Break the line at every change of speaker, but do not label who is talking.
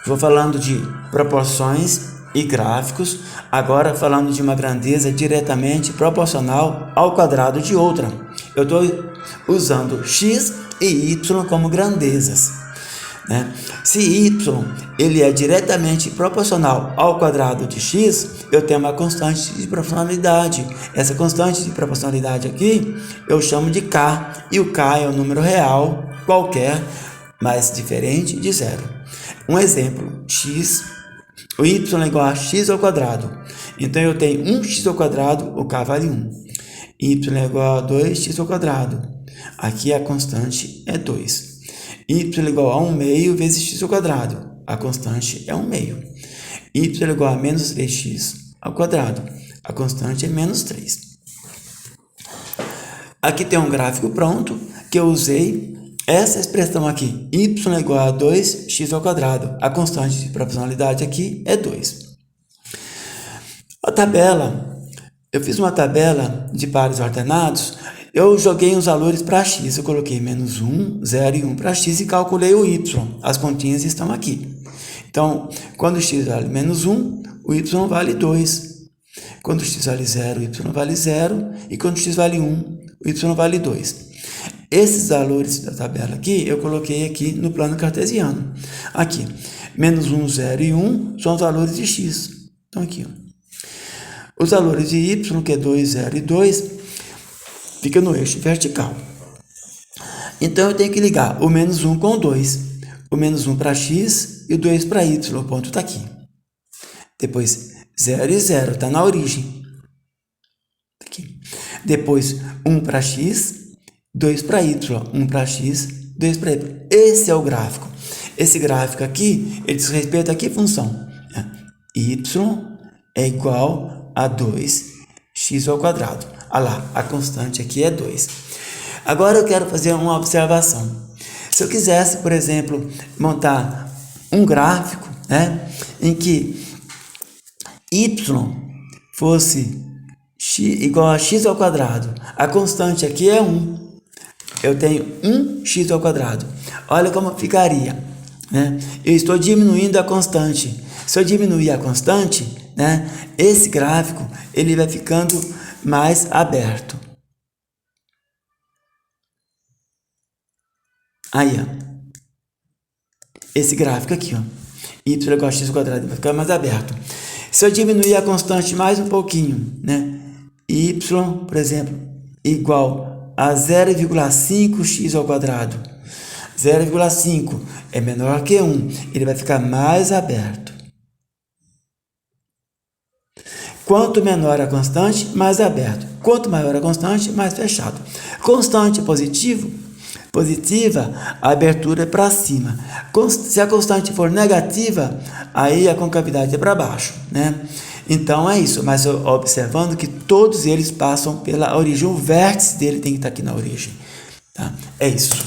Vou falando de proporções e gráficos, agora falando de uma grandeza diretamente proporcional ao quadrado de outra. Eu estou usando x e y como grandezas, né? Se y ele é diretamente proporcional ao quadrado de x, eu tenho uma constante de proporcionalidade. Essa constante de proporcionalidade aqui eu chamo de k, e o k é um número real qualquer, mas diferente de zero. Um exemplo, x, o y é igual a x ao quadrado. Então eu tenho 1x ao quadrado, o k vale 1. Y é igual a 2x ao quadrado. Aqui a constante é 2. Y é igual a 1 meio vezes x ao quadrado. A constante é 1 meio. Y é igual a menos 3x ao quadrado. A constante é menos 3. Aqui tem um gráfico pronto que eu usei essa expressão aqui. Y é igual a 2x ao quadrado. A constante de proporcionalidade aqui é 2. A tabela, eu fiz uma tabela de pares ordenados. Eu joguei os valores para x, eu coloquei menos 1, 0 e 1 para x e calculei o y. As continhas estão aqui. Então, quando x vale menos 1, o y vale 2. Quando x vale 0, o y vale 0. E quando x vale 1, o y vale 2. Esses valores da tabela aqui, eu coloquei aqui no plano cartesiano. Aqui, menos 1, 0 e 1 são os valores de x. Então, aqui, ó. Os valores de y, que é 2, 0 e 2, fica no eixo vertical. Então, eu tenho que ligar o menos 1 com o 2. O menos 1 para x e o 2 para y. O ponto está aqui. Depois, 0 e 0, está na origem. Aqui. Depois, 1 para x, 2 para y. 1 para x, 2 para y. Esse é o gráfico. Esse gráfico aqui, ele diz respeito a que função? Y é igual a 2x ao quadrado. Olha lá, a constante aqui é 2. Agora eu quero fazer uma observação. Se eu quisesse, por exemplo, montar um gráfico, né, em que y fosse igual a x ao quadrado, a constante aqui é 1. Eu tenho 1x ao quadrado. Olha como ficaria, né? Eu estou diminuindo a constante. Se eu diminuir a constante, né, esse gráfico ele vai ficando mais aberto. Aí, ó. Esse gráfico aqui, ó. Y igual a x ao quadrado vai ficar mais aberto. Se eu diminuir a constante mais um pouquinho, né? Y, por exemplo, igual a 0,5x ao quadrado. 0,5 é menor que 1. Ele vai ficar mais aberto. Quanto menor a constante, mais aberto. Quanto maior a constante, mais fechado. Constante positiva, a abertura é para cima. Se a constante for negativa, aí a concavidade é para baixo, né? Então é isso, mas observando que todos eles passam pela origem. O vértice dele tem que estar aqui na origem, tá? É isso.